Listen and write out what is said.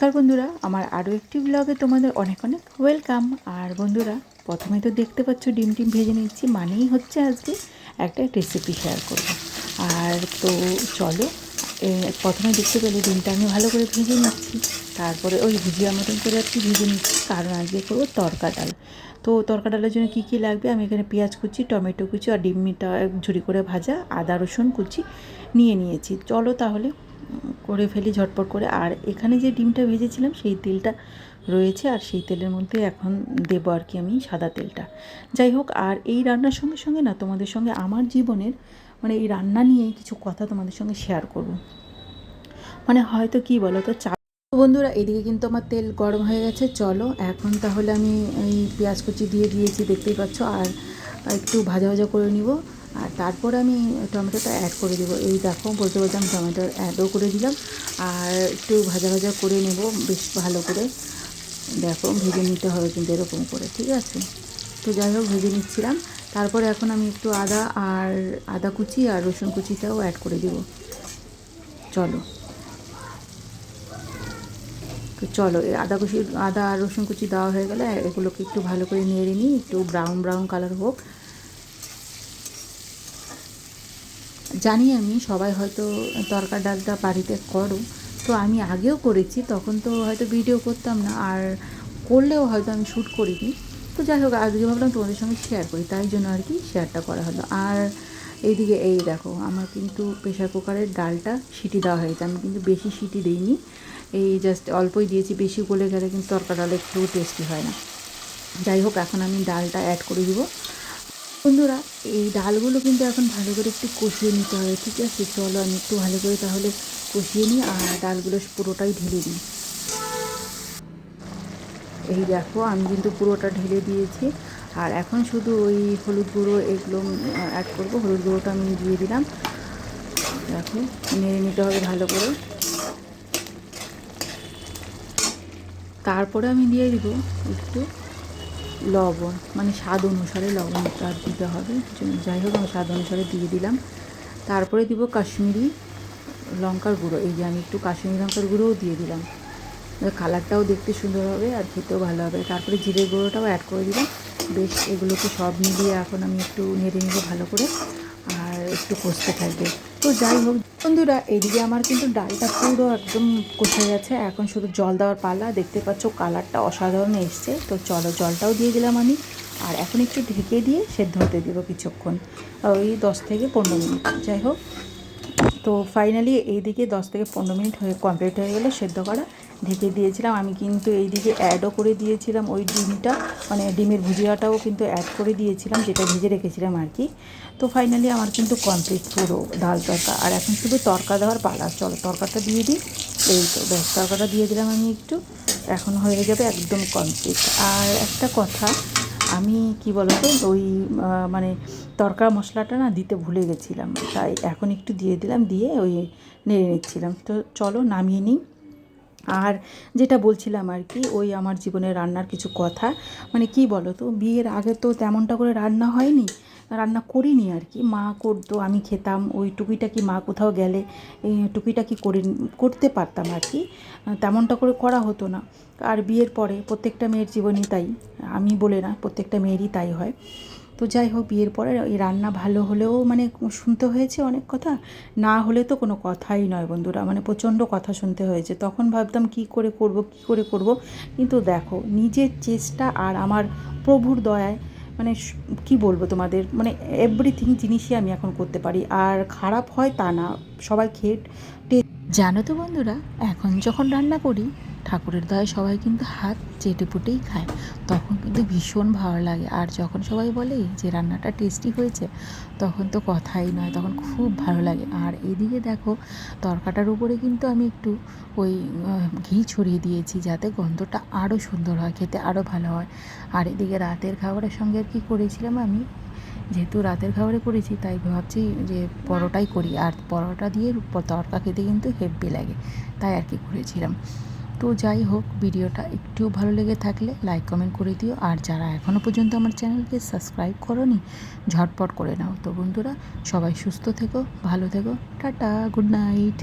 নমস্কার বন্ধুরা, আমার আরও একটি ব্লগে তোমাদের অনেক অনেক ওয়েলকাম। আর বন্ধুরা, প্রথমে তো দেখতে পাচ্ছ ডিম ভেজে নিচ্ছি, মানেই হচ্ছে আজকে একটা রেসিপি শেয়ার করব। আর তো চলো, প্রথমে দেখতে পেলে ডিমটা আমি ভালো করে ভেজে নিচ্ছি, তারপরে ওই ভুজিয়ার মতন করে আর কি ভেজে নিচ্ছি, কারণ আজকে করবো তড়কা ডাল। তো তড়কা ডালের জন্য কী কী লাগবে, আমি এখানে পেঁয়াজ কুচি, টমেটো কুচি আর ডিমটা ঝুরি করে ভাজা, আদা রসুন কুচি নিয়ে নিয়েছি। চলো তাহলে করে ফেলি ঝটপট করে। আর এখানে যে ডিমটা ভেজেছিলাম সেই তেলটা রয়েছে, আর সেই তেলের মধ্যে এখন দেবো আর কি আমি সাদা তেলটা। যাই হোক, আর এই রান্নার সঙ্গে সঙ্গে না তোমাদের সঙ্গে আমার জীবনের মানে এই রান্না নিয়ে কিছু কথা তোমাদের সঙ্গে শেয়ার করব। মানে হয়তো কি বলো তো, বন্ধুরা এদিকে কিন্তু আমার তেল গরম হয়ে গেছে। চলো এখন তাহলে আমি এই পেঁয়াজ কুচি দিয়ে দিয়েছি, দেখতেই পাচ্ছ, আর একটু ভাজা ভাজা করে নিব। আর তারপর আমি টমেটোটা অ্যাড করে দেবো। এই দেখো, বলতে বলতে আমি টমেটো অ্যাডও করে দিলাম, আর একটু ভাজা ভাজা করে নেব বেশ ভালো করে। দেখো, ভেজে নিতে হবে কিন্তু এরকম করে, ঠিক আছে? তো যাই হোক, ভেজে নিচ্ছিলাম। তারপরে এখন আমি একটু আদা কুচি আর রসুন কুচিটাও অ্যাড করে দেব। চলো, তো চলো, এই আদা আর রসুন কুচি দেওয়া হয়ে গেলে এগুলোকে একটু ভালো করে নেড়ে নিই, একটু ব্রাউন ব্রাউন কালার হোক। জানি আমি সবাই হয়তো তরকা ডালটা বাড়িতে করো, তো আমি আগেও করেছি, তখন তো হয়তো ভিডিও করতাম না, আর করলেও হয়তো আমি শ্যুট করিনি। তো যাই হোক, আজকে ভাবলাম তোমাদের সঙ্গে শেয়ার করি, তাই জন্য আর কি শেয়ারটা করা হলো। আর এইদিকে এই দেখো, আমার কিন্তু প্রেশার কুকারের ডালটা সিটি দেওয়া হয়েছে। আমি কিন্তু বেশি সিটি দিইনি, এই জাস্ট অল্পই দিয়েছি। বেশি গলে গেলে কিন্তু তরকা ডাল একটু টেস্টি হয় না। যাই হোক, এখন আমি ডালটা অ্যাড করে দিব। বন্ধুরা, এই ডালগুলো কিন্তু এখন ভালো করে একটু কষিয়ে নিতে হবে, ঠিক আছে? চলো আমি একটু ভালো করে তাহলে কষিয়ে নিই, আর ডালগুলো পুরোটাই ঢেলে দিই। এই দেখো, আমি কিন্তু পুরোটা ঢেলে দিয়েছি। আর এখন শুধু ওই হলুদ গুঁড়ো এগুলো অ্যাড করবো। হলুদ গুঁড়োটা আমি দিয়ে দিলাম। দেখো, নেড়ে নিতে হবে ভালো করে। তারপরে আমি দিয়ে দিব একটু লবণ, মানে স্বাদ অনুসারে লবণটা দিতে হবে। যাই হোক, আমি স্বাদ অনুসারে দিয়ে দিলাম। তারপরে দিব কাশ্মীরি লঙ্কার গুঁড়ো। এই যে আমি একটু কাশ্মীরি লঙ্কার গুঁড়োও দিয়ে দিলাম, কালারটাও দেখতে সুন্দর হবে আর খেতেও ভালো হবে। তারপরে জিরের গুঁড়োটাও অ্যাড করে দিলাম। বেশ, এগুলোকে সব মিলিয়ে এখন আমি একটু নেড়ে নেবো ভালো করে, আর একটু কষতে থাকবে। তো যাই হোক বন্ধুরা, এইদিকে আমার কিন্তু ডালটা পুরো একদম কষে গেছে। এখন শুধু জল দেওয়ার পালা। দেখতে পাচ্ছ কালারটা অসাধারণ এসছে। তো চলো, জলটাও দিয়ে দিলাম আমি। আর এখন একটু ঢেকে দিয়ে সেদ্ধ হতে দেবো কিছুক্ষণ, ওই 10 থেকে 15 মিনিট। যাই হোক, তো ফাইনালি এইদিকে 10 থেকে 15 মিনিট হয়ে কমপ্লিট হয়ে গেলো সেদ্ধ করা। ঢেকে দিয়েছিলাম আমি, কিন্তু এইদিকে অ্যাডও করে দিয়েছিলাম ওই ডিমটা, মানে ডিমের ভুজিয়াটাও কিন্তু অ্যাড করে দিয়েছিলাম, যেটা ভেজে রেখেছিলাম আর কি। তো ফাইনালি আমার কিন্তু কমপ্লিট পুরো ডাল তরকা। আর এখন শুধু তরকা দেওয়ার পালা। চলো তরকাটা দিয়ে দিই। এই তো ব্যাস, তরকাটা দিয়ে দিলাম আমি একটু, এখন হয়ে যাবে একদম কমপ্লিট। আর একটা কথা, আমি কি বলতো, ওই মানে তরকা মশলাটা না দিতে ভুলে গেছিলাম, তাই এখন একটু দিয়ে দিলাম, দিয়ে ওই নেড়ে নিচ্ছিলাম। তো চলো নামিয়ে নিই। আর যেটা বলছিলাম আর কি, ওই আমার জীবনের রান্নার কিছু কথা। মানে কি বলো তো, বিয়ের আগে তো তেমনটা করে রান্না হয়নি, রান্না করিনি আর কি। মা করতো, আমি খেতাম, ওই টুকিটাকি মা কোথাও গেলে এই টুকিটাকি করতে পারতাম আর কি, তেমনটা করে করা হতো না। আর বিয়ের পরে প্রত্যেকটা মেয়ের জীবনই তাই, আমি বলে না, প্রত্যেকটা মেয়েরই তাই হয়। তো যাই হোক, বিয়ের পরে এই রান্না ভালো হলেও মানে শুনতে হয়েছে অনেক কথা, না হলে তো কোনো কথাই নয় বন্ধুরা, মানে প্রচণ্ড কথা শুনতে হয়েছে। তখন ভাবতাম কী করে করব, কী করে করব, কিন্তু দেখো নিজের চেষ্টা আর আমার প্রভুর দয়ায়, মানে কি বলবো তোমাদের, মানে এভরিথিং জিনিসই আমি এখন করতে পারি। আর খারাপ হয় তা না, সবাই খেয়ে জানো তো বন্ধুরা, এখন যখন রান্না করি ঠাকুরের দয়ায় সবাই কিন্তু হাত চেটেপুটেই খায়, তখন কিন্তু ভীষণ ভালো লাগে। আর যখন সবাই বলে যে রান্নাটা টেস্টি হয়েছে, তখন তো কথাই নয়, তখন খুব ভালো লাগে। আর এদিকে দেখো, তরকাটার উপরে কিন্তু আমি একটু ওই ঘি ছড়িয়ে দিয়েছি, যাতে গন্ধটা আরও সুন্দর হয়, খেতে আরও ভালো হয়। আর এদিকে রাতের খাবারের সঙ্গে আর কি করেছিলাম আমি, যেহেতু রাতের খাবারে করেছি তাই ভাবছি যে পরোটাই করি, আর পরোটা দিয়ে তড়কা খেতে কিন্তু হেব্বি লাগে, তাই আর কি করেছিলাম। তো যাই হোক, ভিডিওটা একটু ভালো লেগে থাকলে লাইক কমেন্ট করে দিও, আর যারা এখনও পর্যন্ত আমার চ্যানেলকে সাবস্ক্রাইব করোনি ঝটপট করে নাও। তো বন্ধুরা, সবাই সুস্থ থেকো, ভালো থেকো, টাটা, গুড নাইট।